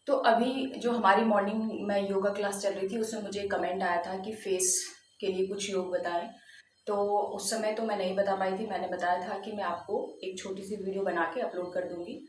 तो अभी जो हमारी मॉर्निंग में योगा क्लास चल रही थी उसमें मुझे कमेंट आया था कि फेस के लिए कुछ योग बताएं। तो उस समय तो मैं नहीं बता पाई थी, मैंने बताया था कि मैं आपको एक छोटी सी वीडियो बना के अपलोड कर दूंगी।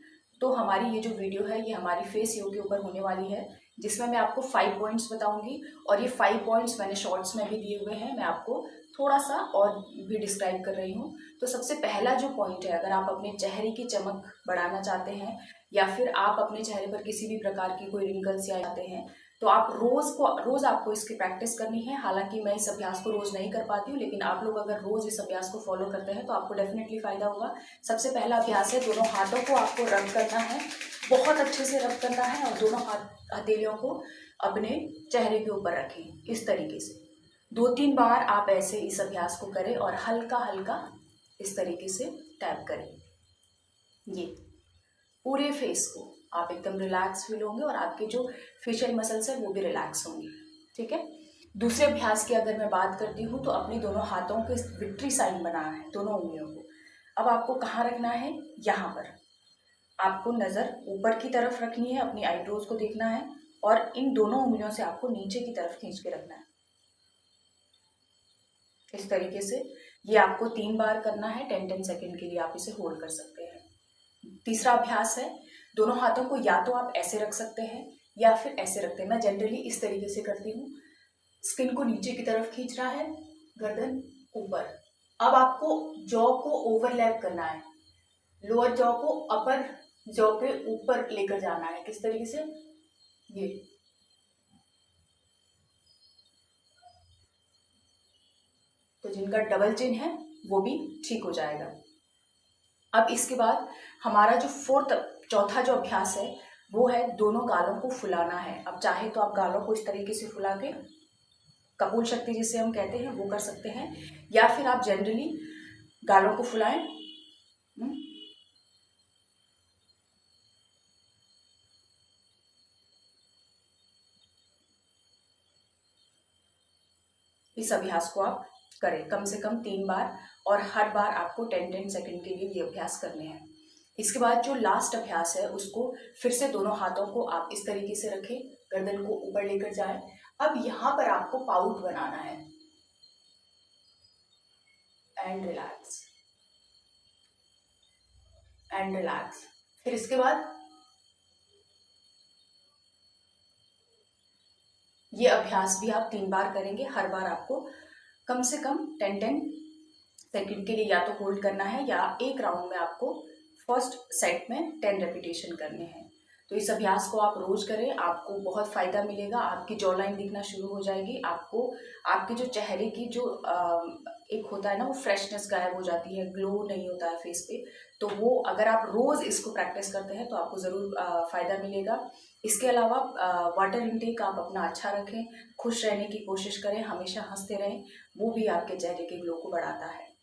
तो हमारी ये जो वीडियो है ये हमारी फेस योग के ऊपर होने वाली है, जिसमें मैं आपको 5 पॉइंट्स बताऊंगी। और ये 5 पॉइंट्स मैंने शॉर्ट्स में भी दिए हुए हैं, मैं आपको थोड़ा सा और भी डिस्क्राइब कर रही हूँ। तो सबसे पहला जो पॉइंट है, अगर आप अपने चेहरे की चमक बढ़ाना चाहते हैं या फिर आप अपने चेहरे पर किसी भी प्रकार की कोई रिंकल्स या आते हैं, तो आप रोज आपको इसकी प्रैक्टिस करनी है। हालांकि मैं इस अभ्यास को रोज नहीं कर पाती हूँ, लेकिन आप लोग अगर रोज इस अभ्यास को फॉलो करते हैं तो आपको डेफिनेटली फायदा होगा। सबसे पहला अभ्यास है, दोनों हाथों को आपको रब करना है, बहुत अच्छे से रब करना है और दोनों हथेलियों को अपने चेहरे के ऊपर रखें इस तरीके से। 2-3 बार आप ऐसे इस अभ्यास को करें और हल्का हल्का इस तरीके से टैप करें। ये पूरे फेस को आप एकदम रिलैक्स फील होंगे और आपके जो फेशियल मसल्स है वो भी रिलैक्स होंगे। ठीक है। दूसरे अभ्यास की अगर मैं बात करती हूँ तो अपने दोनों हाथों के विक्ट्री साइन बनाना है, दोनों उंगलियों को। अब आपको कहाँ रखना है? यहाँ पर आपको नज़र ऊपर की तरफ रखनी है, अपनी आईब्रोज को देखना है और इन दोनों उंगलियों से आपको नीचे की तरफ खींच के रखना है इस तरीके से। ये आपको 3 बार करना है, 10-10 सेकेंड के लिए आप इसे होल्ड कर सकते हैं। तीसरा अभ्यास है, दोनों हाथों को या तो आप ऐसे रख सकते हैं या फिर ऐसे रखते हैं। मैं जनरली इस तरीके से करती हूँ। स्किन को नीचे की तरफ खींचना है, गर्दन ऊपर। अब आपको जॉ को ओवरलैप करना है, लोअर जॉ को अपर जॉ के ऊपर लेकर जाना है। किस तरीके से? ये तो जिनका डबल चिन है वो भी ठीक हो जाएगा। अब इसके बाद हमारा जो चौथा जो अभ्यास है वो है दोनों गालों को फुलाना है। अब चाहे तो आप गालों को इस तरीके से फुला के कपूल शक्ति जिसे हम कहते हैं वो कर सकते हैं, या फिर आप जनरली गालों को फुलाएं। इस अभ्यास को आप करें कम से कम 3 बार और हर बार आपको 10-10 सेकेंड के लिए ये अभ्यास करने हैं। इसके बाद जो लास्ट अभ्यास है उसको फिर से दोनों हाथों को आप इस तरीके से रखें, गर्दन को ऊपर लेकर जाएं। अब यहाँ पर आपको पाउट बनाना है एंड रिलैक्स एंड रिलैक्स। फिर इसके बाद ये अभ्यास भी आप 3 बार करेंगे। हर बार आपको कम से कम 10-10 सेकेंड के लिए या तो होल्ड करना है या एक राउंड में आपको फर्स्ट सेट में 10 रेपिटेशन करने हैं। तो इस अभ्यास को आप रोज करें, आपको बहुत फायदा मिलेगा। आपकी जॉ लाइन दिखना शुरू हो जाएगी, आपको आपके जो चेहरे की जो एक होता है ना वो फ्रेशनेस गायब हो जाती है, ग्लो नहीं होता है फेस पे। तो वो अगर आप रोज इसको प्रैक्टिस करते हैं तो आपको जरूर फायदा मिलेगा। इसके अलावा वाटर इनटेक आप अपना अच्छा रखें, खुश रहने की कोशिश करें, हमेशा हंसते रहें, वो भी आपके चेहरे के ग्लो को बढ़ाता है।